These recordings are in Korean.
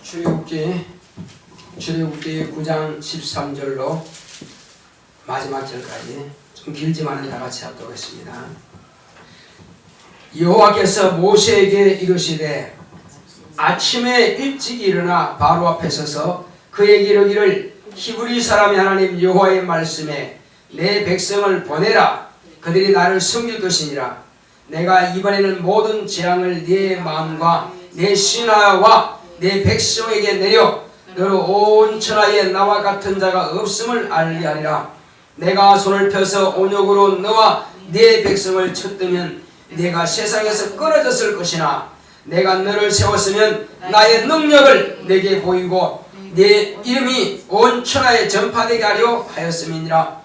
출애굽기 9장 13절로 마지막 절까지 좀 길지만 다 같이 하도록 하겠습니다. 여호와께서 모세에게 이르시되 아침에 일찍 일어나 바로 앞에 서서 그에게 이르기를 히브리 사람의 하나님 여호와의 말씀에 내 백성을 보내라. 그들이 나를 섬길 것이니라. 내가 이번에는 모든 재앙을 네 마음과 내 신하와 내 백성에게 내려 너로 온 천하에 나와 같은 자가 없음을 알게 하리라. 내가 손을 펴서 온욕으로 너와 네 백성을 쳤으면 내가 세상에서 끊어졌을 것이나 내가 너를 세웠으면 나의 능력을 내게 보이고 내 이름이 온 천하에 전파되게 하려 하였음이니라.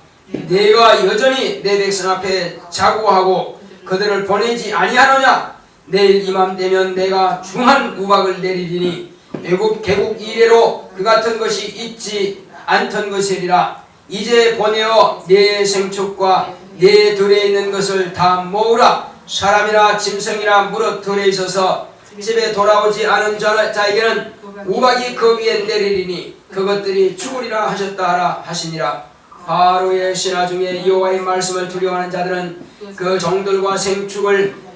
내가 여전히 내 백성 앞에 자고하고 그들을 보내지 아니하느냐. 내일 이맘때면 내가 중한 우박을 내리리니 애굽 개국 이래로 그 같은 것이 있지 않던 것이리라. 이제 보내어 내 생축과 내 들에 있는 것을 다 모으라. 사람이나 짐승이나 무릇 들에 있어서 집에 돌아오지 않은 자에게는 우박이 그 위에 내리리니 그것들이 죽으리라 하셨다 하라 하시니라. 바로의 신하 중에 여호와의 말씀을 두려워하는 자들은 그 종들과 생축을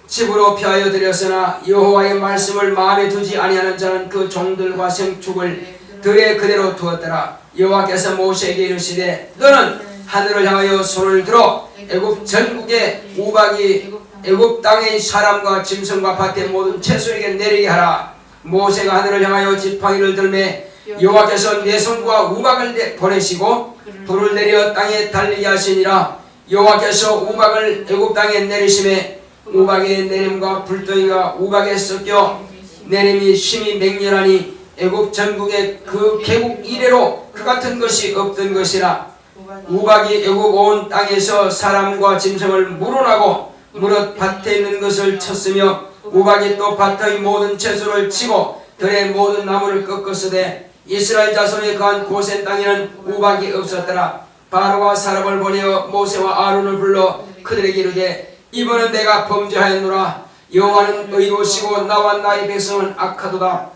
집으로 피하여 드렸으나 여호와의 말씀을 마음에 두지 아니하는 자는 그 종들과 생축을 들에 그대로 두었더라. 여호와께서 모세에게 이르시되 너는 하늘을 향하여 손을 들어 애굽 전국에 우박이 애굽 땅의 사람과 짐승과 밭의 모든 채소에게 내리게 하라. 모세가 하늘을 향하여 지팡이를 들매 여호와께서 내 손과 우박을 보내시고 불을 내려 땅에 달리게 하시니라. 여호와께서 우박을 애굽 땅에 내리심에 우박의 내림과 불덩이가 우박에 섞여 내림이 심히 맹렬하니 애굽 전국에 그 개국 이래로 그 같은 것이 없던 것이라. 우박이 애굽 온 땅에서 사람과 짐승을 물어나고 무릇 밭에 있는 것을 쳤으며 우박이 또 밭의 모든 채소를 치고 들의 모든 나무를 꺾었으되 이스라엘 자손이 거한 고센 땅에는 우박이 없었더라. 바로가 사람을 보내어 모세와 아론을 불러 그들에게 이르되 이번은 내가 범죄하였노라. 여호와는 의로우시고 나와 나의 백성은 악하도다.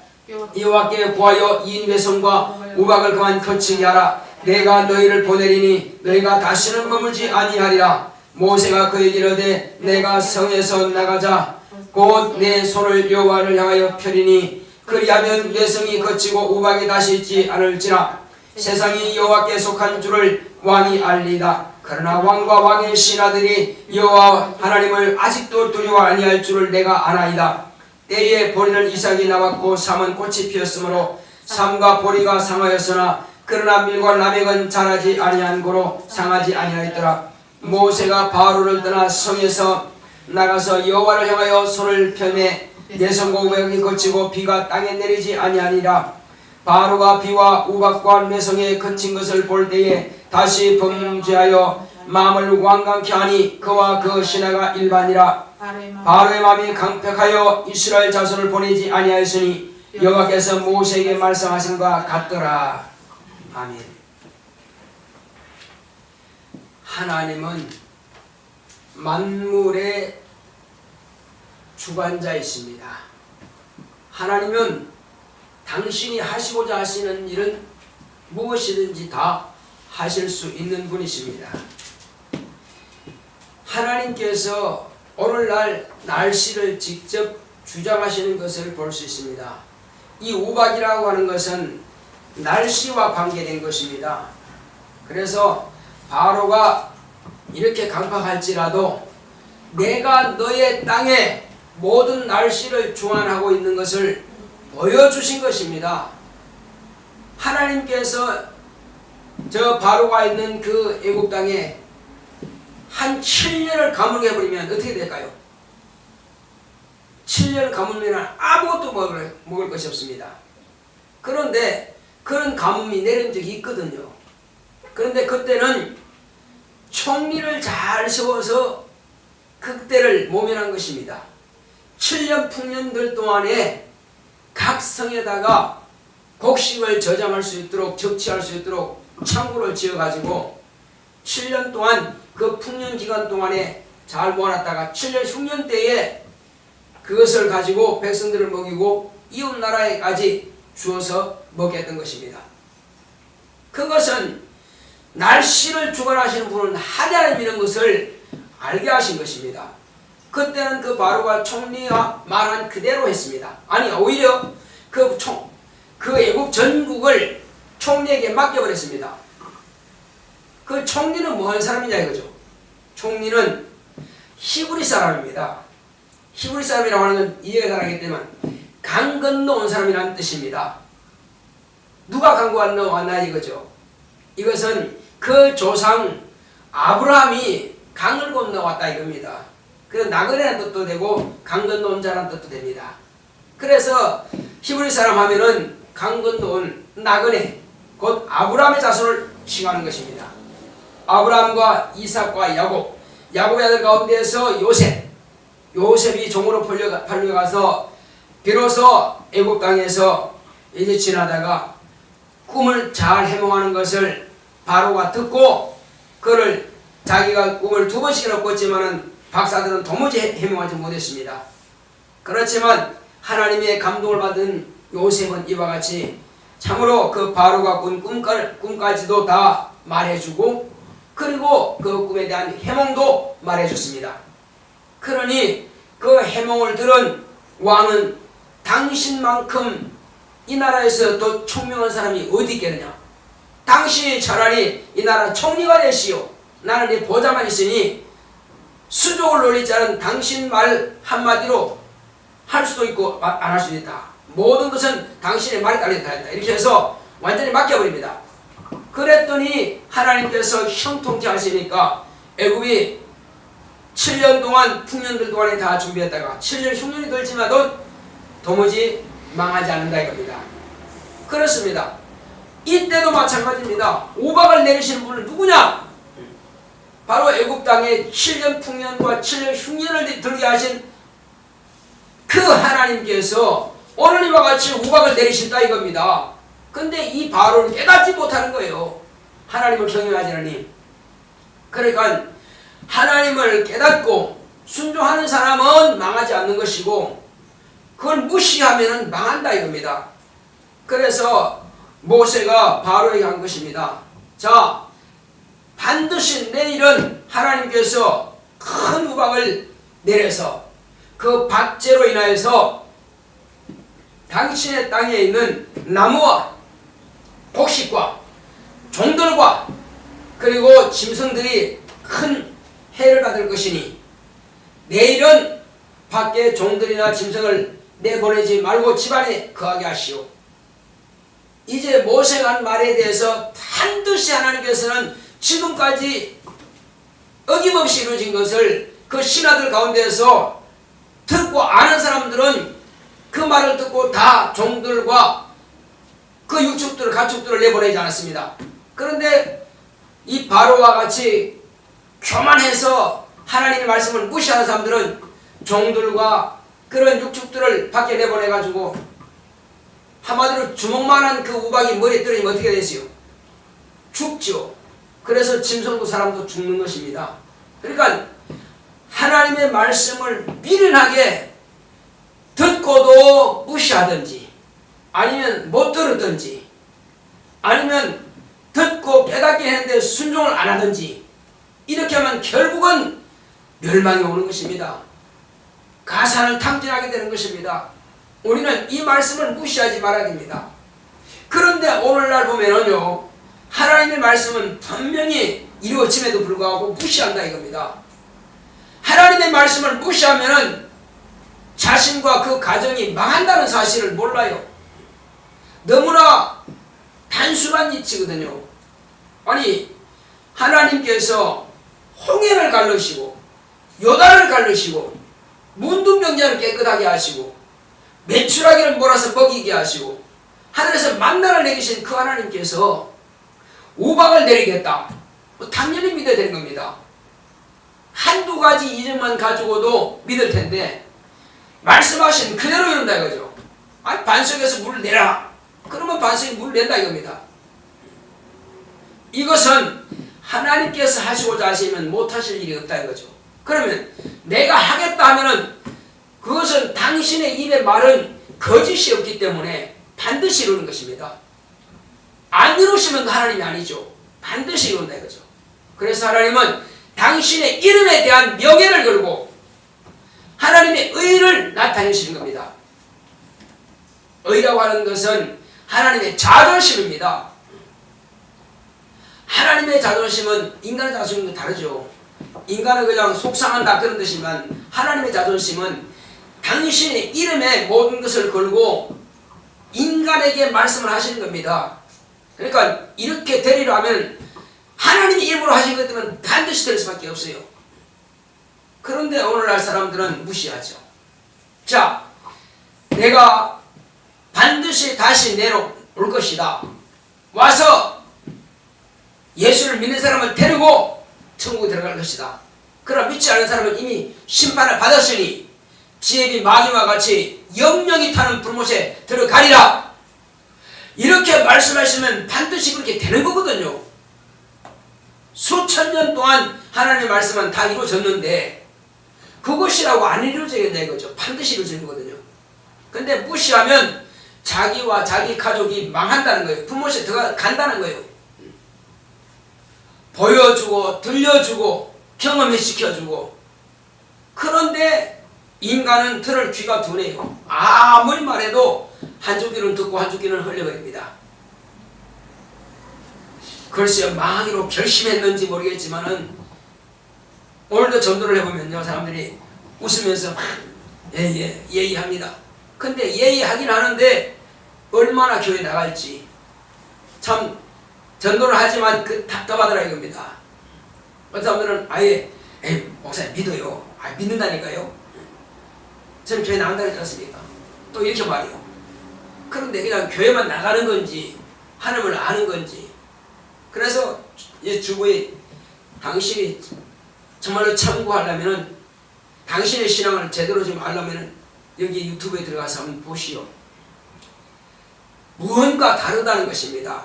여호와께 구하여 이 외성과 우박을 그만 거치게 하라. 내가 너희를 보내리니 너희가 다시는 머물지 아니하리라. 모세가 그에게 이르되 내가 성에서 나가자. 곧 내 손을 여호와를 향하여 펴리니 그리하면 외성이 거치고 우박이 다시 있지 않을지라. 세상이 여호와께 속한 줄을 왕이 알리이다. 그러나 왕과 왕의 신하들이 여호와 하나님을 아직도 두려워 아니할 줄을 내가 아나이다. 때에 보리는 이삭이 나왔고 삼은 꽃이 피었으므로 삼과 보리가 상하였으나 그러나 밀과 라멕은 자라지 아니한 고로 상하지 아니하였더라. 모세가 바로를 떠나 성에서 나가서 여호와를 향하여 손을 펴매 내 손과 우박이 거치고 비가 땅에 내리지 아니하니라. 바로가 비와 우박과 매성에 거친 것을 볼 때에 다시 범죄하여 마음을 완강케 하니 그와 그 신하가 일반이라. 바로의 마음이 강팍하여 이스라엘 자손을 보내지 아니하였으니 여호와께서 모세에게 말씀하신 것 같더라. 아멘. 하나님은 만물의 주관자이십니다. 하나님은 당신이 하시고자 하시는 일은 무엇이든지 다 하실 수 있는 분이십니다. 하나님께서 오늘날 날씨를 직접 주장하시는 것을 볼 수 있습니다. 이 우박이라고 하는 것은 날씨와 관계된 것입니다. 그래서 바로가 이렇게 강팍할지라도 내가 너의 땅에 모든 날씨를 주관하고 있는 것을 보여주신 것입니다. 하나님께서 저 바로가 있는 그 애굽 땅에 한 7년을 가물게버리면 어떻게 될까요? 7년 가물면 아무것도 먹을 것이 없습니다. 그런데 그런 가뭄이 내린 적이 있거든요. 그런데 그때는 총리를 잘 세워서 그때를 모면한 것입니다. 7년 풍년들 동안에 각 성에다가 곡식을 저장할 수 있도록 적치할 수 있도록 창고를 지어가지고 7년 동안 그 풍년 기간 동안에 잘 모아놨다가 7년 흉년 때에 그것을 가지고 백성들을 먹이고 이웃 나라에까지 주어서 먹게 했던 것입니다. 그것은 날씨를 주관하시는 분은 하나님이라는 것을 알게 하신 것입니다. 그때는 그 바로가 총리가 말한 그대로 했습니다. 아니 오히려 그 애국 전국을 총리에게 맡겨버렸습니다. 그 총리는 뭐하는 사람이냐 이거죠. 총리는 히브리 사람입니다. 히브리 사람이라고 하는 건 이해가 잘하기 때문에 강 건너온 사람이라는 뜻입니다. 누가 강 건너왔나 이거죠. 이것은 그 조상 아브라함이 강을 건너왔다 이겁니다. 그래서 나그네라는 뜻도 되고 강 건너온 자라는 뜻도 됩니다. 그래서 히브리 사람 하면은 강 건너온 나그네 곧 아브라함의 자손을 칭하는 것입니다. 아브라함과 이삭과 야곱의 아들 가운데에서 요셉이 종으로 팔려가서 비로소 애굽 땅에서 이제 지나다가 꿈을 잘 해몽하는 것을 바로가 듣고 그를 자기가 꿈을 2번씩이나 꿨지만은 박사들은 도무지 해몽하지 못했습니다. 그렇지만 하나님의 감동을 받은 요셉은 이와 같이 참으로 그 바로가 꾼 꿈까지도 다 말해주고 그리고 그 꿈에 대한 해몽도 말해줬습니다. 그러니 그 해몽을 들은 왕은 당신만큼 이 나라에서 더 총명한 사람이 어디 있겠느냐. 당신이 차라리 이 나라 총리가 되시오. 나는 이 보좌만 있으니 수족을 놀리지 않은 당신 말 한마디로 할 수도 있고 안 할 수도 있다. 모든 것은 당신의 말에 달려있다 했다. 이렇게 해서 완전히 맡겨버립니다. 그랬더니 하나님께서 형통케 하시니까 애굽이 7년 동안 풍년들 동안에 다 준비했다가 7년 흉년이 들지만도 도무지 망하지 않는다 이겁니다. 그렇습니다. 이때도 마찬가지입니다. 우박을 내리시는 분은 누구냐? 바로 애굽 땅에 7년 풍년과 7년 흉년을 들게 하신 그 하나님께서 오늘 이와 같이 우박을 내리신다 이겁니다. 근데 이 바로는 깨닫지 못하는 거예요. 하나님을 경외하지라니. 그러니까 하나님을 깨닫고 순종하는 사람은 망하지 않는 것이고 그걸 무시하면 망한다 이겁니다. 그래서 모세가 바로에게 한 것입니다. 자, 반드시 내일은 하나님께서 큰 우박을 내려서 그 박제로 인하여서 당신의 땅에 있는 나무와 곡식과 종들과 그리고 짐승들이 큰 해를 받을 것이니 내일은 밖에 종들이나 짐승을 내보내지 말고 집안에 거하게 하시오. 이제 모세가 한 말에 대해서 반드시 하나님께서는 지금까지 어김없이 이루어진 것을 그 신하들 가운데서 듣고 아는 사람들은 그 말을 듣고 다 종들과 그 육축들을 가축들을 내보내지 않았습니다. 그런데 이 바로와 같이 교만해서 하나님의 말씀을 무시하는 사람들은 종들과 그런 육축들을 밖에 내보내가지고 한마디로 주먹만한 그 우박이 머리에 떨어지면 어떻게 되지요? 죽죠. 그래서 짐승도 사람도 죽는 것입니다. 그러니까 하나님의 말씀을 미련하게 듣고도 무시하든지 아니면 못 들었든지 아니면 듣고 깨닫긴 했는데 순종을 안 하든지 이렇게 하면 결국은 멸망이 오는 것입니다. 가산을 탕진하게 되는 것입니다. 우리는 이 말씀을 무시하지 말아야 됩니다. 그런데 오늘날 보면은요 하나님의 말씀은 분명히 이루어짐에도 불구하고 무시한다 이겁니다. 하나님의 말씀을 무시하면은 자신과 그 가정이 망한다는 사실을 몰라요. 너무나 단순한 이치거든요. 아니 하나님께서 홍해를 갈르시고 요단을 갈르시고 문둥병자를 깨끗하게 하시고 메추라기를 몰아서 먹이게 하시고 하늘에서 만나를 내리신 그 하나님께서 우박을 내리겠다. 당연히 믿어야 되는 겁니다. 한두 가지 이름만 가지고도 믿을 텐데 말씀하신 그대로 이룬다 이거죠. 아니 반석에서 물을 내라. 그러면 반석이 물을 낸다 이겁니다. 이것은 하나님께서 하시고자 하시면 못하실 일이 없다 이거죠. 그러면 내가 하겠다 하면은 그것은 당신의 입의 말은 거짓이 없기 때문에 반드시 이루는 것입니다. 안 이루시면 하나님이 아니죠. 반드시 이룬다 이거죠. 그래서 하나님은 당신의 이름에 대한 명예를 걸고 하나님의 의를 나타내시는 겁니다. 의라고 하는 것은 하나님의 자존심입니다. 하나님의 자존심은 인간의 자존심과 다르죠. 인간은 그냥 속상한다 그런 뜻이지만 하나님의 자존심은 당신의 이름에 모든 것을 걸고 인간에게 말씀을 하시는 겁니다. 그러니까 이렇게 되리려 하면 하나님의 이름으로 하신 것 때문에 반드시 될 수밖에 없어요. 그런데 오늘날 사람들은 무시하죠. 자, 내가 반드시 다시 내려올 것이다. 와서 예수를 믿는 사람을 데리고 천국에 들어갈 것이다. 그러나 믿지 않은 사람은 이미 심판을 받았으니 지혜비 마귀와 같이 영영이 타는 불못에 들어가리라. 이렇게 말씀하시면 반드시 그렇게 되는 거거든요. 수천 년 동안 하나님의 말씀은 다 이루어졌는데 그것이라고 안 이루어지겠냐 이거죠. 반드시 이루어지는 거거든요. 근데 무시하면 자기와 자기 가족이 망한다는 거예요. 불못에 들어간다는 거예요. 보여주고 들려주고 경험시켜주고. 그런데 인간은 들을 귀가 둔해요. 아무리 말해도 한쪽 귀는 듣고 한쪽 귀는 흘려버립니다. 글쎄요, 망하기로 결심했는지 모르겠지만은 오늘도 전도를 해보면요, 사람들이 웃으면서 예의합니다. 근데 예의하긴 하는데 얼마나 교회 나갈지 참 전도를 하지만 답답하더라 이겁니다. 어떤 사람들은 아예 목사님 믿어요. 믿는다니까요. 저는 교회 나간다 그러지 않습니까? 또 이렇게 말해요. 그런데 그냥 교회만 나가는 건지 하나님을 아는 건지. 그래서 이 주부에 당신이 정말로 참고하려면은 당신의 신앙을 제대로 좀 알려면은 여기 유튜브에 들어가서 한번 보시오. 무언가 다르다는 것입니다.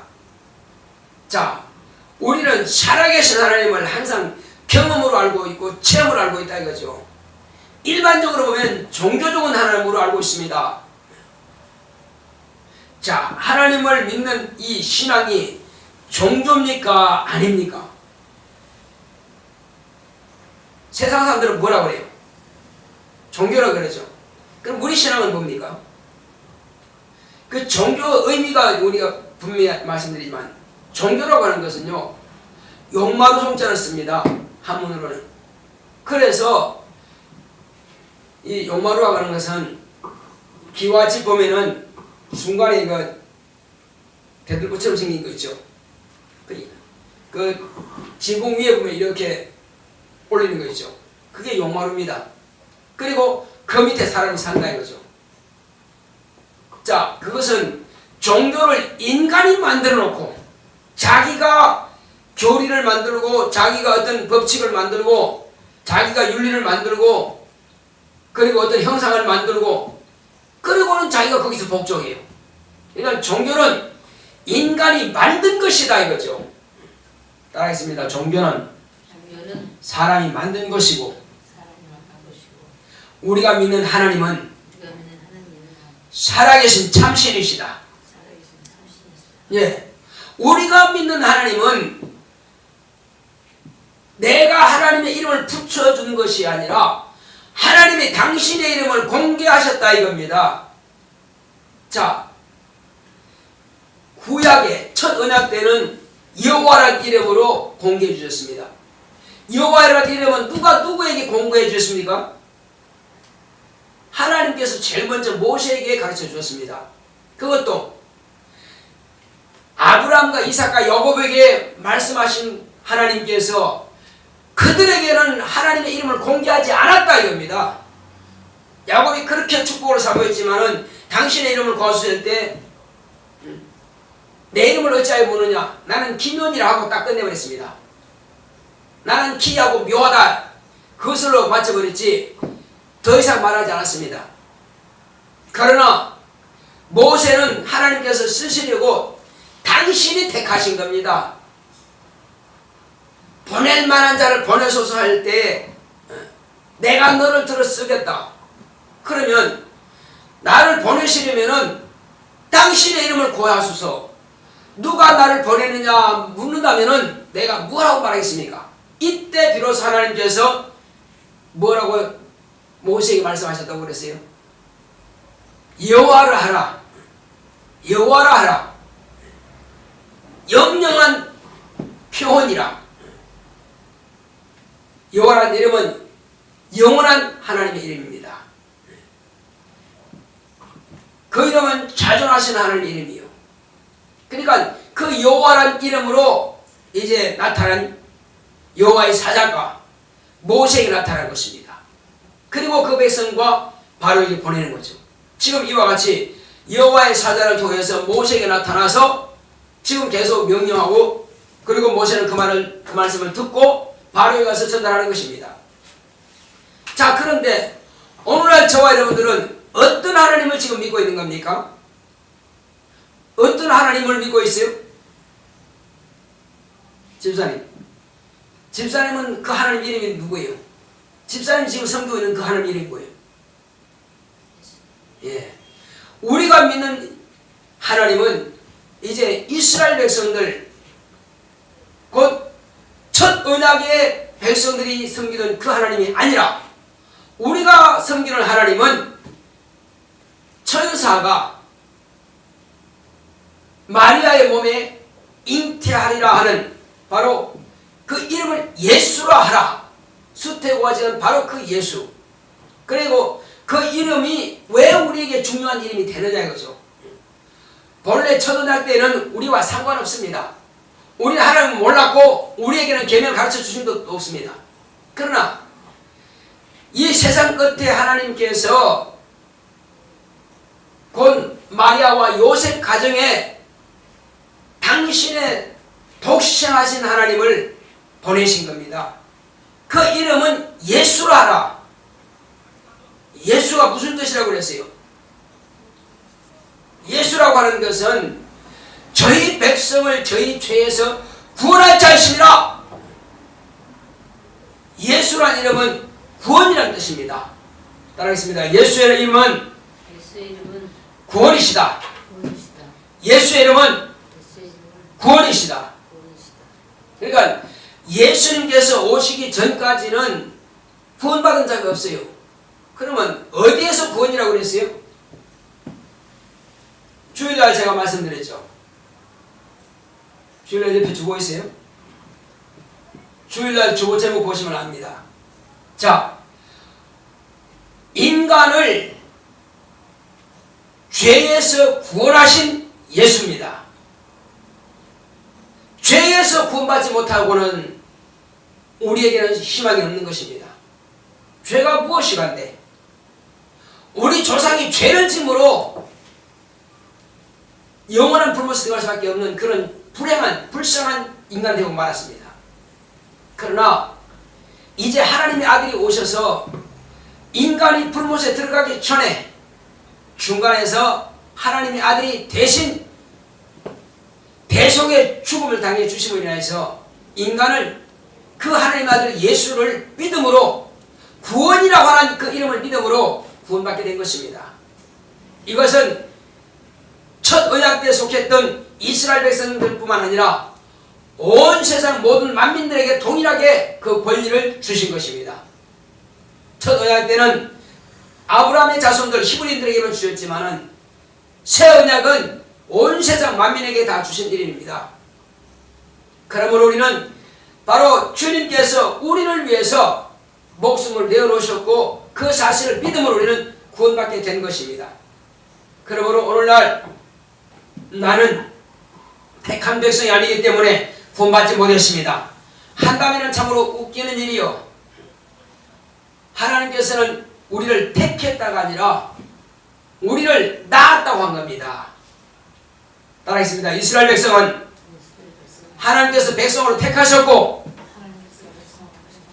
자, 우리는 살아계신 하나님을 항상 경험으로 알고 있고 체험으로 알고 있다 이거죠. 일반적으로 보면 종교적인 하나님으로 알고 있습니다. 자, 하나님을 믿는 이 신앙이 종교입니까? 아닙니까? 세상 사람들은 뭐라고 그래요? 종교라고 그러죠. 그럼 우리 신앙은 뭡니까? 그 종교 의미가 우리가 분명히 말씀드리지만 종교라고 하는 것은요, 용마루 송자를 씁니다. 한문으로는. 그래서 이 용마루라고 하는 것은 기와집 보면은 중간에 이거 대들보처럼 생긴 거 있죠. 그 지붕 위에 보면 이렇게 올리는 거 있죠. 그게 용마루입니다. 그리고 그 밑에 사람이 산다 이거죠. 자, 그것은 종교를 인간이 만들어 놓고 자기가 교리를 만들고 자기가 어떤 법칙을 만들고 자기가 윤리를 만들고 그리고 어떤 형상을 만들고 그리고는 자기가 거기서 복종해요. 그러니까 종교는 인간이 만든 것이다 이거죠. 따라하겠습니다. 종교는 사람이 만든 것이고 우리가 믿는 하나님은 살아계신 참신이시다. 예, 우리가 믿는 하나님은 내가 하나님의 이름을 붙여준 것이 아니라 하나님이 당신의 이름을 공개하셨다 이겁니다. 자, 구약의 첫 언약 때는 여호와라는 이름으로 공개해 주셨습니다. 여호와라는 이름은 누가 누구에게 공개해 주셨습니까? 하나님께서 제일 먼저 모세에게 가르쳐 주셨습니다. 그것도 아브라함과 이삭과 야곱에게 말씀하신 하나님께서 그들에게는 하나님의 이름을 공개하지 않았다 이겁니다. 야곱이 그렇게 축복을 사모했지만은 당신의 이름을 거스를 때 내 이름을 어찌하여 묻느냐? 나는 기면이라 하고 딱 끝내버렸습니다. 나는 기하고 묘하다. 그것으로 맞춰버렸지 더 이상 말하지 않았습니다. 그러나 모세는 하나님께서 쓰시려고 당신이 택하신 겁니다. 보낼 만한 자를 보내소서 할 때 내가 너를 들어 쓰겠다. 그러면 나를 보내시 보내시려면은 당신의 이름을 고하소서. 누가 나를 보내느냐 묻는다면은 내가 뭐라고 말하겠습니까? 이때 비로소 하나님께서 뭐라고 모세에게 말씀하셨다고 그랬어요? 여호와를 하라. 여호와라 하라. 영영한 표현이라. 여호와라는 이름은 영원한 하나님의 이름입니다. 그 이름은 자존하신 하나님의 이름이요. 그러니까 그 여호와라는 이름으로 이제 나타난 여호와의 사자가 모세에게 나타난 것입니다. 그리고 그 백성과 바로에게 보내는 거죠. 지금 이와 같이 여호와의 사자를 통해서 모세에게 나타나서 지금 계속 명령하고, 그리고 모세는 그 말씀을 듣고 바로에 가서 전달하는 것입니다. 자, 그런데 오늘날 저와 여러분들은 어떤 하나님을 지금 믿고 있는 겁니까? 어떤 하나님을 믿고 있어요? 집사님. 집사님은 그 하나님 이름이 누구예요? 집사님 지금 섬기고 있는 그 하나님 이름이 뭐예요? 예. 우리가 믿는 하나님은 이제 이스라엘 백성들, 곧 첫 언약의 백성들이 섬기던 그 하나님이 아니라 우리가 섬기는 하나님은 천사가 마리아의 몸에 잉태하리라 하는 바로 그 이름을 예수라 하라. 수태고하지는 바로 그 예수. 그리고 그 이름이 왜 우리에게 중요한 이름이 되느냐 이거죠. 본래 첫 언약 때는 우리와 상관없습니다. 우리는 하나님을 몰랐고 우리에게는 계명을 가르쳐 주신 것도 없습니다. 그러나 이 세상 끝에 하나님께서 곧 마리아와 요셉 가정에 당신의 독생하신 하나님을 보내신 겁니다. 그 이름은 예수라 하라. 예수가 무슨 뜻이라고 그랬어요? 예수라고 하는 것은 저희 백성을 저희 죄에서 구원할 자이십니다. 예수란 이름은 구원이라는 뜻입니다. 따라하겠습니다. 예수의 이름은 구원이시다. 예수의 이름은 구원이시다. 그러니까 예수님께서 오시기 전까지는 구원받은 자가 없어요. 그러면 어디에서 구원이라고 그랬어요? 주일날 제가 말씀드렸죠. 주일날 옆에 주보 있어요? 주일날 주보 제목 보시면 압니다. 자, 인간을 죄에서 구원하신 예수입니다. 죄에서 구원받지 못하고는 우리에게는 희망이 없는 것입니다. 죄가 무엇이간데? 우리 조상이 죄를 짐으로 영원한 불못에 들어갈 수밖에 없는 그런 불행한 불쌍한 인간이 되고 말았습니다. 그러나 이제 하나님의 아들이 오셔서 인간이 불못에 들어가기 전에 중간에서 하나님의 아들이 대신 대속의 죽음을 당해 주심으로 인해서 인간을 그 하나님의 아들 예수를 믿음으로 구원이라고 하는 그 이름을 믿음으로 구원받게 된 것입니다. 이것은 첫 언약 때 속했던 이스라엘 백성들뿐만 아니라 온 세상 모든 만민들에게 동일하게 그 권리를 주신 것입니다. 첫 언약 때는 아브라함의 자손들 히브리인들에게만 주셨지만은 새 언약은 온 세상 만민에게 다 주신 일입니다. 그러므로 우리는 바로 주님께서 우리를 위해서 목숨을 내어놓으셨고 그 사실을 믿음으로 우리는 구원받게 된 것입니다. 그러므로 오늘날 나는 택한 백성이 아니기 때문에 구원받지 못했습니다 한다면 참으로 웃기는 일이요. 하나님께서는 우리를 택했다가 아니라 우리를 낳았다고 한 겁니다. 따라하겠습니다. 이스라엘 백성은 하나님께서 백성으로 택하셨고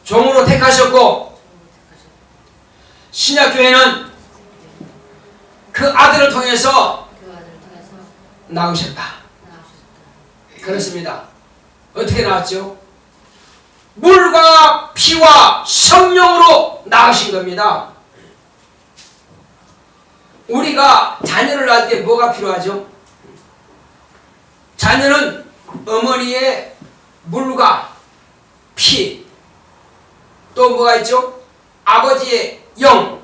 종으로 택하셨고 신약교회는 그 아들을 통해서 낳으셨다. 그렇습니다. 어떻게 낳았죠? 물과 피와 성령으로 낳으신 겁니다. 우리가 자녀를 낳을 때 뭐가 필요하죠? 자녀는 어머니의 물과 피, 또 뭐가 있죠? 아버지의 영.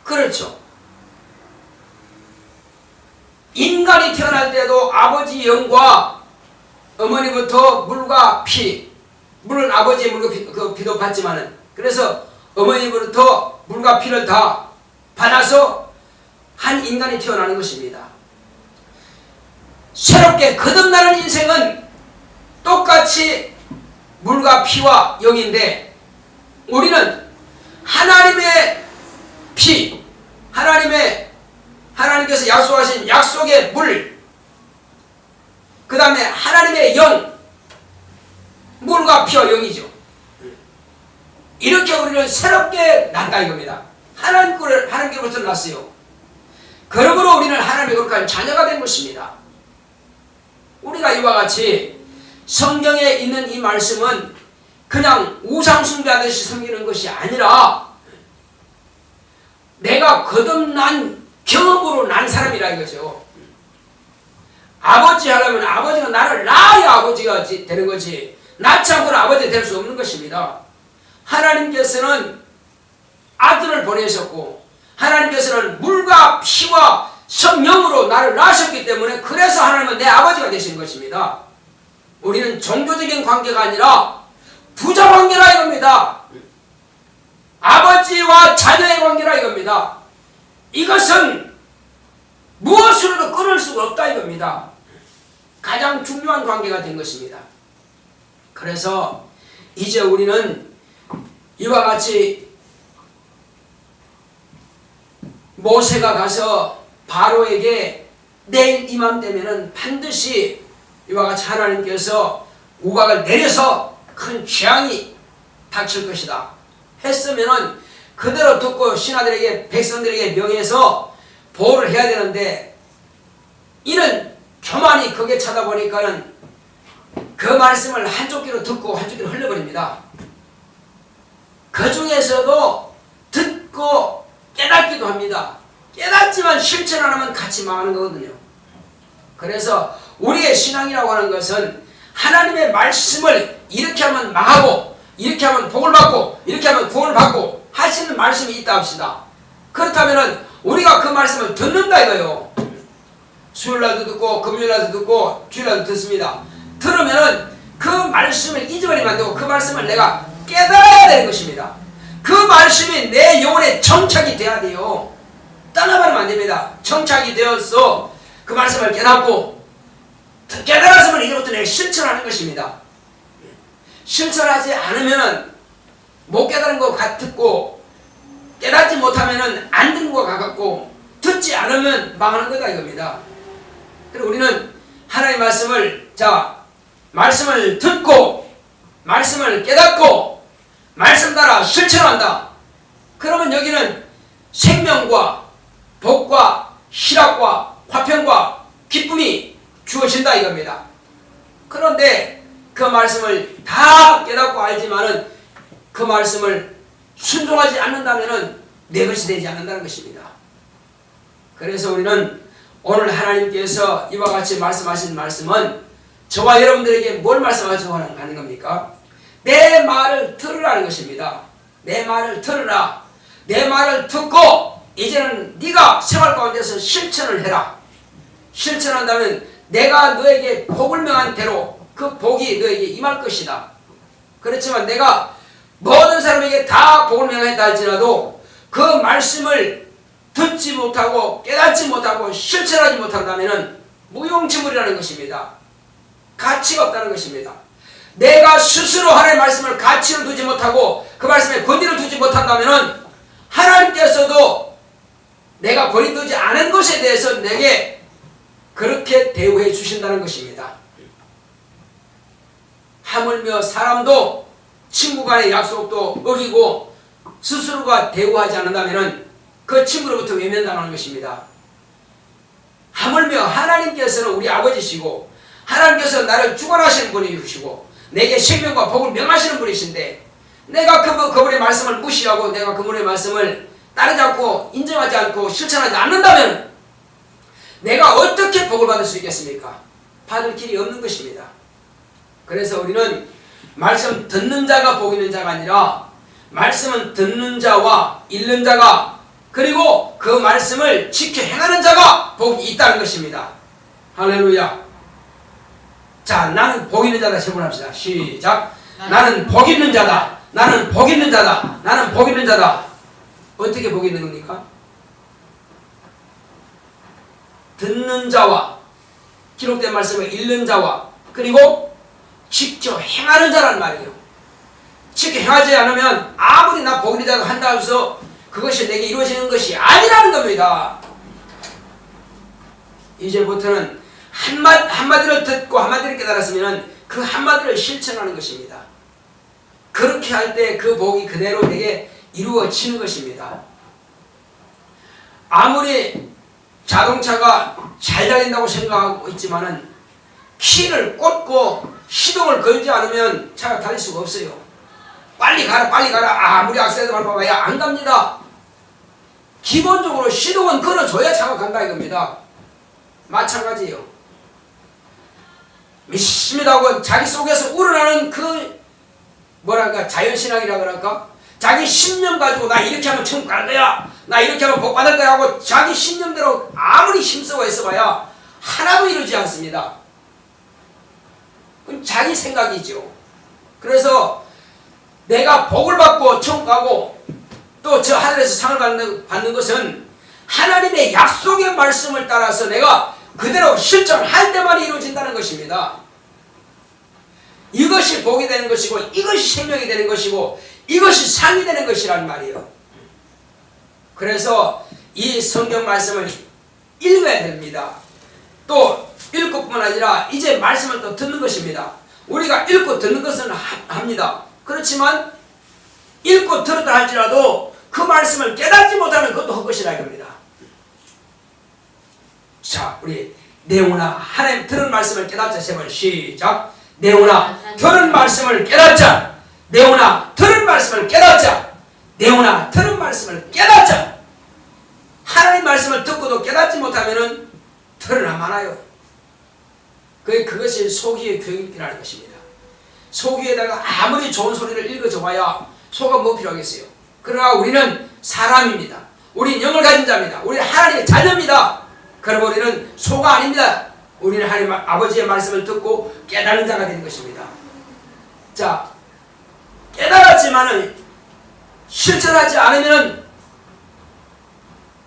그렇죠. 인간이 태어날 때도 아버지 영과 어머니부터 물과 피, 물은 아버지의 물과 그 피도 받지만은, 그래서 어머니부터 물과 피를 다 받아서 한 인간이 태어나는 것입니다. 새롭게 거듭나는 인생은 똑같이 물과 피와 영인데, 우리는 하나님의 피, 하나님께서 약속하신 약속의 물, 그 다음에 하나님의 영, 물과 피와 영이죠. 이렇게 우리는 새롭게 났다 이겁니다. 하나님께로부터 났어요. 그러므로 우리는 하나님의 거룩한 자녀가 된 것입니다. 우리가 이와 같이 성경에 있는 이 말씀은 그냥 우상숭배하듯이 섬기는 것이 아니라 내가 거듭난 경험으로 난 사람이라 이거죠. 아버지 하려면 아버지가 나를 낳아야 아버지가 되는 거지, 낳지 않고는 아버지가 될 수 없는 것입니다. 하나님께서는 아들을 보내셨고 하나님께서는 물과 피와 성령으로 나를 낳으셨기 때문에, 그래서 하나님은 내 아버지가 되신 것입니다. 우리는 종교적인 관계가 아니라 부자 관계라 이겁니다. 아버지와 자녀의 관계라 이겁니다. 이것은 무엇으로도 끊을 수가 없다 이겁니다. 가장 중요한 관계가 된 것입니다. 그래서 이제 우리는 이와 같이 모세가 가서 바로에게 내일 이맘때면은 반드시 이와 같이 하나님께서 우박을 내려서 큰 재앙이 닥칠 것이다 했으면은 그대로 듣고 신하들에게, 백성들에게 명해서 보호를 해야 되는데, 이는 교만이 거기에 찾아보니까는 그 말씀을 한쪽 귀로 듣고 한쪽 귀로 흘려버립니다. 그 중에서도 듣고 깨닫기도 합니다. 깨닫지만 실천 안 하면 같이 망하는 거거든요. 그래서 우리의 신앙이라고 하는 것은 하나님의 말씀을 이렇게 하면 망하고, 이렇게 하면 복을 받고, 이렇게 하면 구원을 받고 하시는 말씀이 있다 합시다. 그렇다면 우리가 그 말씀을 듣는다 이거요. 수요일날도 듣고 금요일날도 듣고 주일날도 듣습니다. 들으면은 그 말씀을 잊어버리면 안 되고 그 말씀을 내가 깨달아야 되는 것입니다. 그 말씀이 내 영혼에 정착이 돼야 돼요. 떠나버리면 안 됩니다. 정착이 되어서 그 말씀을 깨닫고, 깨달았으면 이제부터 내가 실천하는 것입니다. 실천하지 않으면 못 깨달은 것 같고, 깨닫지 못하면 안 듣는 것 같고, 듣지 않으면 망하는 거다 이겁니다. 그리고 우리는 하나님의 말씀을, 말씀을 듣고 말씀을 깨닫고 말씀 따라 실천한다. 그러면 여기는 생명과 복과 희락과 화평과 기쁨이 주어진다 이겁니다. 그런데 그 말씀을 다 깨닫고 알지만은 그 말씀을 순종하지 않는다면은 내 것이 되지 않는다는 것입니다. 그래서 우리는 오늘 하나님께서 이와 같이 말씀하신 말씀은 저와 여러분들에게 뭘 말씀하시고 하는 겁니까? 내 말을 들으라는 것입니다. 내 말을 들으라. 내 말을 듣고 이제는 네가 생활 가운데서 실천을 해라. 실천한다면 내가 너에게 복을 명한 대로 그 복이 너에게 임할 것이다. 그렇지만 내가 모든 사람에게 다 복을 명했다 할지라도 그 말씀을 듣지 못하고 깨닫지 못하고 실천하지 못한다면 무용지물이라는 것입니다. 가치가 없다는 것입니다. 내가 스스로 하나님의 말씀을 가치를 두지 못하고 그 말씀에 권위를 두지 못한다면 하나님께서도 내가 권위 두지 않은 것에 대해서 내게 그렇게 대우해 주신다는 것입니다. 하물며 사람도 친구 간의 약속도 어기고 스스로가 대우하지 않는다면 그 친구로부터 외면당하는 것입니다. 하물며 하나님께서는 우리 아버지시고 하나님께서 나를 주관하시는 분이시고 내게 생명과 복을 명하시는 분이신데 내가 그분의 말씀을 무시하고 내가 그분의 말씀을 따르지 않고 인정하지 않고 실천하지 않는다면 내가 어떻게 복을 받을 수 있겠습니까? 받을 길이 없는 것입니다. 그래서 우리는 말씀 듣는 자가 복 있는 자가 아니라 말씀은 듣는 자와 읽는 자가 그리고 그 말씀을 지켜 행하는 자가 복이 있다는 것입니다. 할렐루야. 자, 나는 복 있는 자다. 세분합시다. 시작. 나는 복 있는 자다. 나는 복 있는 자다. 나는 복 있는 자다. 어떻게 복 있는 겁니까? 듣는 자와 기록된 말씀을 읽는 자와 그리고 지켜 행하는 자란 말이에요. 지켜 행하지 않으면 아무리 나 복 있는 자다 한다 해서 그것이 내게 이루어지는 것이 아니라는 겁니다. 이제부터는 한마디를 듣고 한마디를 깨달았으면 그 한마디를 실천하는 것입니다. 그렇게 할 때 그 복이 그대로 내게 이루어지는 것입니다. 아무리 자동차가 잘 달린다고 생각하고 있지만은 키를 꽂고 시동을 걸지 않으면 차가 달릴 수가 없어요. 빨리 가라 빨리 가라 아무리 악셀을 밟아봐야 안 갑니다. 기본적으로 시동은 걸어줘야 차가 간다 이겁니다. 마찬가지예요. 믿습니다고 자기 속에서 우러나는 그 뭐랄까 자연신앙이라 그럴까? 자기 신념 가지고 나 이렇게 하면 천국 갈 거야 나 이렇게 하면 복 받을 거야 하고 자기 신념대로 아무리 힘쓰고 있어봐야 하나도 이루지 않습니다. 그건 자기 생각이죠. 그래서 내가 복을 받고 천국 가고 또 저 하늘에서 상을 받는 것은 하나님의 약속의 말씀을 따라서 내가 그대로 실천할 때만 이루어진다는 것입니다. 이것이 복이 되는 것이고 이것이 생명이 되는 것이고 이것이 상이 되는 것이란 말이에요. 그래서 이 성경 말씀을 읽어야 됩니다. 또 읽을 뿐만 아니라 이제 말씀을 또 듣는 것입니다. 우리가 읽고 듣는 것은 합니다. 그렇지만 읽고 들었다 할지라도 그 말씀을 깨닫지 못하는 것도 헛것이라 이겁니다. 자, 우리 내오나 하나님 들은 말씀을 깨닫자. 세 번 시작. 내오나 들은 말씀을 깨닫자. 내오나 들은 말씀을 깨닫자. 내오나 들은 말씀을 깨닫자. 하나님 말씀을 듣고도 깨닫지 못하면은 드러나 많아요. 그것이 소기의 교육이라는 것입니다. 소기에다가 아무리 좋은 소리를 읽어줘봐야 소가 뭐 필요하겠어요. 그러나 우리는 사람입니다. 우리는 영을 가진 자입니다. 우리는 하나님의 자녀입니다. 그러나 우리는 소가 아닙니다. 우리는 하나님 아버지의 말씀을 듣고 깨달은 자가 되는 것입니다. 자, 깨달았지만은 실천하지 않으면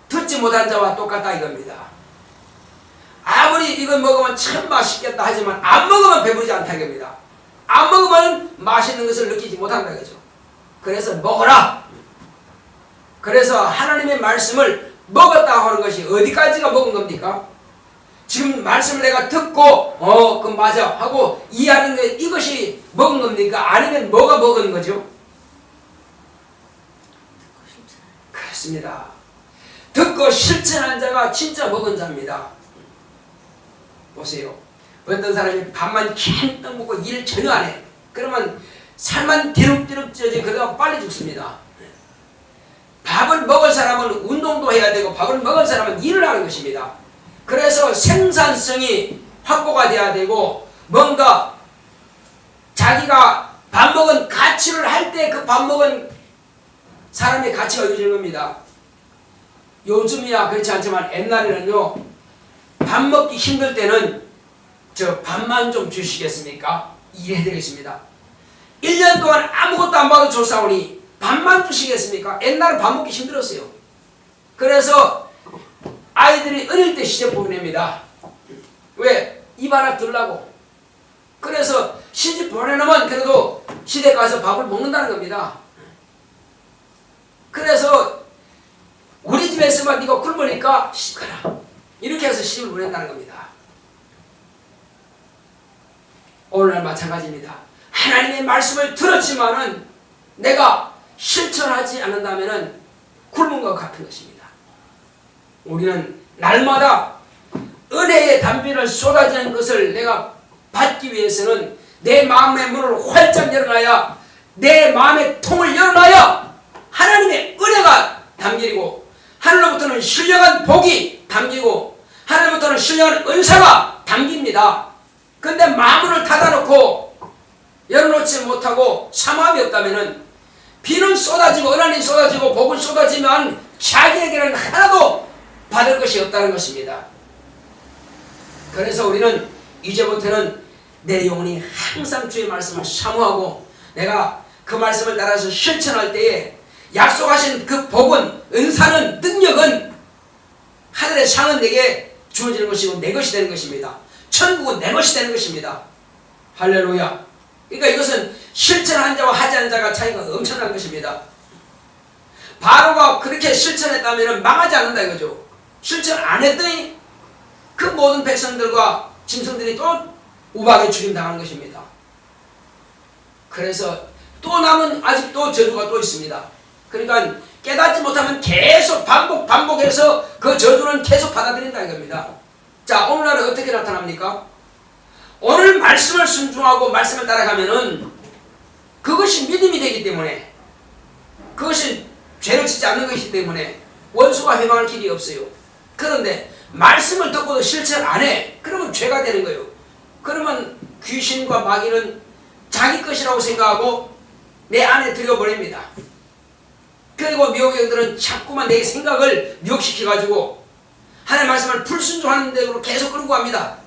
듣지 못한 자와 똑같다 이겁니다. 아무리 이거 먹으면 참 맛있겠다 하지만 안 먹으면 배부르지 않다 이겁니다. 안 먹으면 맛있는 것을 느끼지 못한다 이거죠. 그래서 먹어라. 그래서 하나님의 말씀을 먹었다 하는 것이 어디까지가 먹은 겁니까? 지금 말씀을 내가 듣고 그럼 맞아 하고 이해하는 게 이것이 먹은 겁니까? 아니면 뭐가 먹은 거죠? 그렇습니다. 듣고 실천한 자가 진짜 먹은 자입니다. 보세요. 어떤 사람이 밥만 캔떡 먹고 일을 전혀 안 해. 그러면 살만 뒤룩뒤룩 쪄지 그러다가 빨리 죽습니다. 밥을 먹을 사람은 운동도 해야 되고 밥을 먹을 사람은 일을 하는 것입니다. 그래서 생산성이 확보가 돼야 되고 뭔가 자기가 밥 먹은 가치를 할 때 그 밥 먹은 사람의 가치가 이루어지는 겁니다. 요즘이야 그렇지 않지만 옛날에는요 밥 먹기 힘들 때는 저 밥만 좀 주시겠습니까? 이래 되겠습니다. 1년 동안 아무것도 안 받아 줬사오니 밥만 주시겠습니까? 옛날에 밥 먹기 힘들었어요. 그래서 아이들이 어릴 때 시집 보냅니다. 왜? 입 하나 들라고. 그래서 시집 보내놓으면 그래도 시댁 가서 밥을 먹는다는 겁니다. 그래서 우리 집에서만 네가 굶으니까 시집가라. 이렇게 해서 시집을 보낸다는 겁니다. 오늘날 마찬가지입니다. 하나님의 말씀을 들었지만은 내가 실천하지 않는다면은 굶은 것 같은 것입니다. 우리는 날마다 은혜의 담비를 쏟아지는 것을 내가 받기 위해서는 내 마음의 문을 활짝 열어놔야 내 마음의 통을 열어놔야 하나님의 은혜가 담기고 하늘로부터는 신령한 복이 담기고 하늘로부터는 신령한 은사가 담깁니다. 근데 마문을 닫아놓고 열어놓지 못하고 사모함이 없다면 비는 쏟아지고 은한이 쏟아지고 복은 쏟아지면 자기에게는 하나도 받을 것이 없다는 것입니다. 그래서 우리는 이제부터는 내 영혼이 항상 주의 말씀을 사모하고 내가 그 말씀을 따라서 실천할 때에 약속하신 그 복은, 은사는, 능력은, 하늘의 상은 내게 주어지는 것이고 내 것이 되는 것입니다. 천국은 내 것이 되는 것입니다. 할렐루야. 그러니까 이것은 실천한 자와 하지 않은 자가 차이가 엄청난 것입니다. 바로가 그렇게 실천했다면 망하지 않는다 이거죠. 실천 안 했더니 그 모든 백성들과 짐승들이 또 우박에 죽임당하는 것입니다. 그래서 또 남은 아직도 저주가 또 있습니다. 그러니까 깨닫지 못하면 계속 반복해서 그 저주는 계속 받아들인다 이겁니다. 자, 오늘날은 어떻게 나타납니까? 오늘 말씀을 순종하고 말씀을 따라가면은 그것이 믿음이 되기 때문에, 그것이 죄를 짓지 않는 것이기 때문에 원수가 회방할 길이 없어요. 그런데 말씀을 듣고도 실천 안 해. 그러면 죄가 되는 거예요. 그러면 귀신과 마귀는 자기 것이라고 생각하고 내 안에 들여버립니다. 그리고 미혹의들은 자꾸만 내 생각을 미혹시켜가지고 하나님의 말씀을 불순종하는 데로 계속 끌고 갑니다.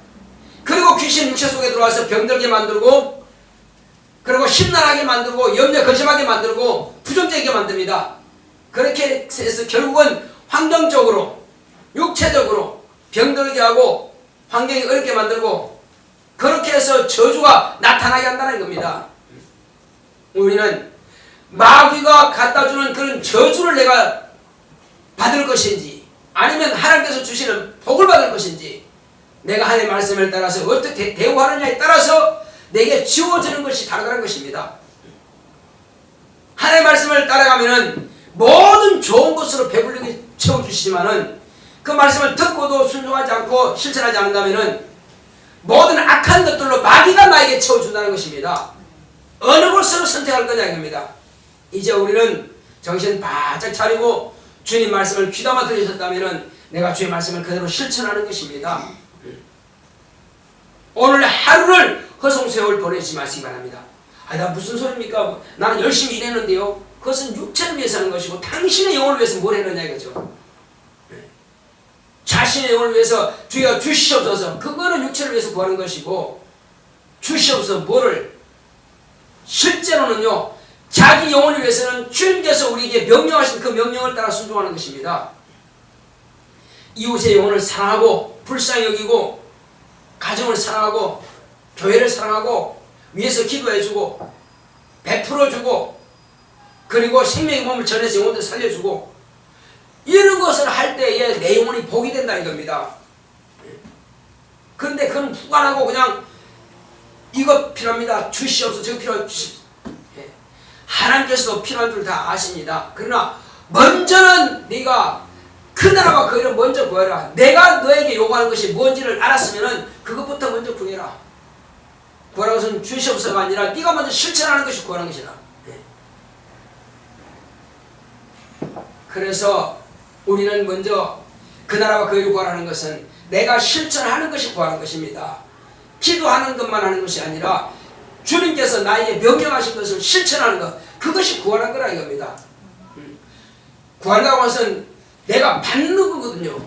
그리고 귀신 육체 속에 들어와서 병들게 만들고, 그리고 심란하게 만들고, 염려 근심하게 만들고, 부정적이게 만듭니다. 그렇게 해서 결국은 환경적으로, 육체적으로 병들게 하고 환경이 어렵게 만들고, 그렇게 해서 저주가 나타나게 한다는 겁니다. 우리는 마귀가 갖다주는 그런 저주를 내가 받을 것인지, 아니면 하나님께서 주시는 복을 받을 것인지, 내가 하나님의 말씀을 따라서 어떻게 대우하느냐에 따라서 내게 지워지는 것이 다르다는 것입니다. 하나님의 말씀을 따라가면은 모든 좋은 것으로 배불리게 채워주시지만은 그 말씀을 듣고도 순종하지 않고 실천하지 않는다면은 모든 악한 것들로 마귀가 나에게 채워준다는 것입니다. 어느 것으로 선택할 거냐 이겁니다. 이제 우리는 정신 바짝 차리고 주님 말씀을 귀담아 들으셨다면은 내가 주의 말씀을 그대로 실천하는 것입니다. 오늘 하루를 허송세월 보내지 마시기 바랍니다. 나 무슨 소리입니까? 나는 열심히 일했는데요. 그것은 육체를 위해서 하는 것이고 당신의 영혼을 위해서 뭘 했느냐 이거죠. 자신의 영혼을 위해서 주여 주시옵소서, 그거는 육체를 위해서 구하는 것이고, 주시옵소서 뭐를? 실제로는요, 자기 영혼을 위해서는 주님께서 우리에게 명령하신 그 명령을 따라 순종하는 것입니다. 이웃의 영혼을 사랑하고 불쌍히 여기고 가정을 사랑하고 교회를 사랑하고 위해서 기도해주고 베풀어주고 그리고 생명의 몸을 전해서 영혼들 살려주고 이런 것을 할 때에 내 영혼이 복이 된다 이겁니다. 그런데 그건 무관하고 그냥 이거 필요합니다. 주시옵소서, 저거 필요합니다. 하나님께서도 필요한 줄 다 아십니다. 그러나 먼저는 네가 그 나라와 그 일을 먼저 구해라. 내가 너에게 요구하는 것이 뭔지를 알았으면 그것부터 먼저 구해라. 구하라는 것은 주시옵소서가 아니라 네가 먼저 실천하는 것이 구하는 것이다. 그래서 우리는 먼저 그 나라와 그 일을 구하라는 것은 내가 실천하는 것이 구하는 것입니다. 기도하는 것만 하는 것이 아니라 주님께서 나에게 명령하신 것을 실천하는 것, 그것이 구하는 거라 이겁니다. 구한다고 하는 것은 내가 받는 거거든요.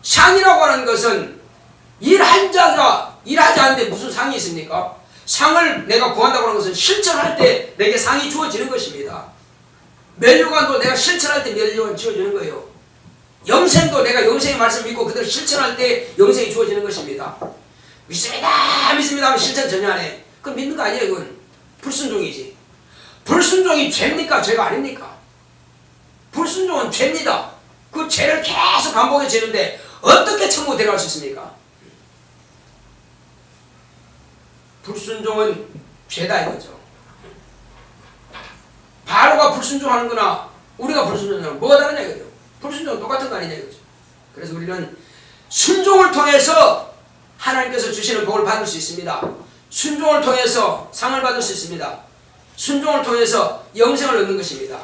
상이라고 하는 것은 일한 자가 일하지 않는데 무슨 상이 있습니까? 상을 내가 구한다고 하는 것은 실천할 때 내게 상이 주어지는 것입니다. 면류관도 내가 실천할 때 면류관 주어지는 거예요. 영생도 내가 영생의 말씀 믿고 그대로 실천할 때 영생이 주어지는 것입니다. 믿습니다 믿습니다 하면 실천 전혀 안 해. 그건 믿는 거 아니에요. 이건 불순종이지. 불순종이 죄입니까? 죄가 아닙니까? 불순종은 죄입니다. 그 죄를 계속 반복해지는데 어떻게 천국에 데려갈 수 있습니까? 불순종은 죄다 이거죠. 바로가 불순종하는 거나 우리가 불순종하는 거나 뭐가 다르냐 이거죠. 불순종은 똑같은 거 아니냐 이거죠. 그래서 우리는 순종을 통해서 하나님께서 주시는 복을 받을 수 있습니다. 순종을 통해서 상을 받을 수 있습니다. 순종을 통해서 영생을 얻는 것입니다.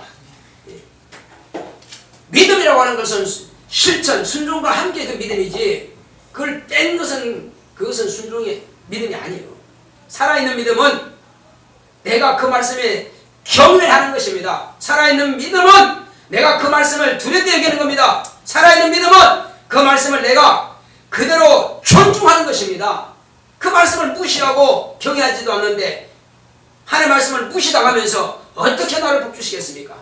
믿음이라고 하는 것은 실천, 순종과 함께 그 믿음이지, 그걸 뺀 것은 그것은 순종의 믿음이 아니에요. 살아있는 믿음은 내가 그 말씀에 경외하는 것입니다. 살아있는 믿음은 내가 그 말씀을 두렵게 여기는 겁니다. 살아있는 믿음은 그 말씀을 내가 그대로 존중하는 것입니다. 그 말씀을 무시하고 경외하지도 않는데 하나님의 말씀을 무시당하면서 어떻게 나를 복주시겠습니까?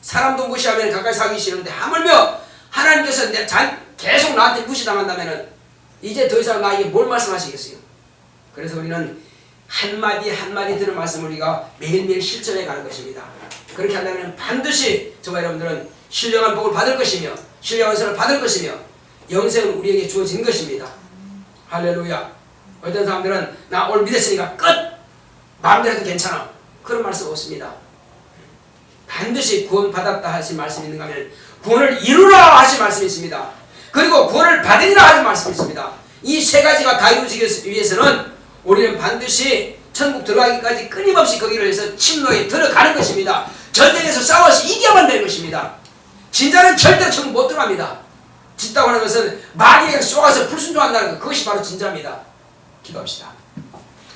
사람도 무시하면 가까이 사기 싫은데 하물며 하나님께서 계속 나한테 무시당한다면 이제 더 이상 나에게 뭘 말씀하시겠어요? 그래서 우리는 한마디 한마디 들은 말씀을 우리가 매일매일 실천해 가는 것입니다. 그렇게 한다면 반드시 저와 여러분들은 신령한 복을 받을 것이며 신령한 선을 받을 것이며 영생은 우리에게 주어진 것입니다. 할렐루야. 어떤 사람들은 나 오늘 믿었으니까 끝! 마음대로 해도 괜찮아. 그런 말씀 없습니다. 반드시 구원 받았다 하신 말씀이 있는가 하면 구원을 이루라 하신 말씀이 있습니다. 그리고 구원을 받으리라 하신 말씀이 있습니다. 이 세 가지가 다 이루어지기 위해서는 우리는 반드시 천국 들어가기까지 끊임없이 거기를 위해서 침노에 들어가는 것입니다. 전쟁에서 싸워서 이겨야만 되는 것입니다. 진짜는 절대로 천국 못 들어갑니다. 진다고 하는 것은 마귀가 쏘아서 불순종한다는 것, 그것이 바로 진짜입니다. 기도합시다.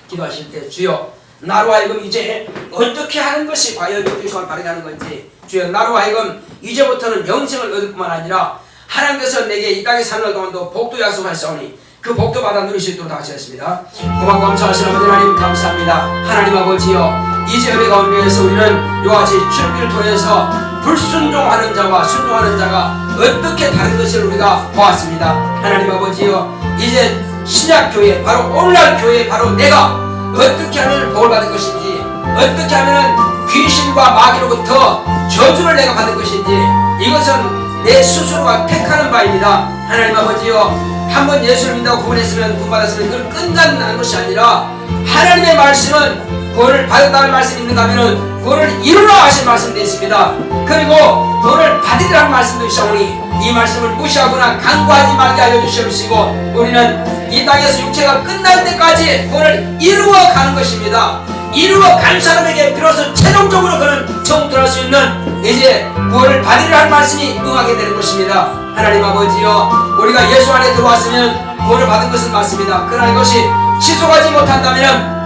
기도하실 때 주여 나로 하여금 이제 어떻게 하는 것이 과연 영주성을 바르게 하는 건지, 주여 나로 하여금 이제부터는 영생을 얻을 뿐만 아니라 하나님께서 내게 이 땅에 사는 동안도 복도 약속하셨으니 그 복도 받아 누릴 수 있도록 다 하시겠습니다. 고맙고 감사하신 아버지 하나님 감사합니다. 하나님 아버지여, 이제 예배 가운데에서 우리는 이와같이 주님을 통해서 불순종하는 자와 순종하는 자가 어떻게 다른 것을 우리가 보았습니다. 하나님 아버지여, 이제 신약교회, 바로 오늘날 교회, 바로 내가 어떻게 하면 복을 받을 것인지, 어떻게 하면 귀신과 마귀로부터 저주를 내가 받을 것인지, 이것은 내 스스로가 택하는 바입니다. 하나님 아버지여, 한번 예수를 믿다고 구원했으면 구원받았으면 그걸 끝나는 것이 아니라 하나님의 말씀은 구원을 받았다는 말씀이 있는가 하면 구원을 이루라 하신 말씀도 있습니다. 그리고 구원을 받으리라는 말씀도 있사오니 이 말씀을 무시하거나 간과하지 말게 알려주시옵시고, 우리는 이 땅에서 육체가 끝날 때까지 구원을 이루어가는 것입니다. 이루어간 사람에게 비로소 최종적으로 그는 천국 들어갈 수 있는 이제 구원을 받으리라는 말씀이 응하게 되는 것입니다. 하나님 아버지여, 우리가 예수 안에 들어왔으면 구원을 받은 것은 맞습니다. 그러나 이것이 지속하지 못한다면,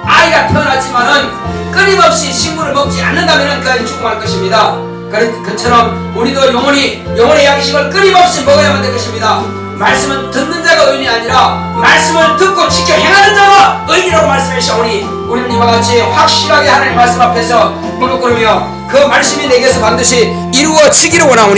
아이가 태어났지만은 끊임없이 식물을 먹지 않는다면 그 아이는 죽음할 것입니다. 그처럼 우리도 영혼의 양식을 끊임없이 먹어야만 될 것입니다. 말씀은 듣는 자가 의인이 아니라 말씀을 듣고 지켜 행하는 자가 의인이라고 말씀하시오니, 우리는 이와 같이 확실하게 하나님 말씀 앞에서 무릎 꿇으며 그 말씀이 내게서 반드시 이루어지기를 원하오니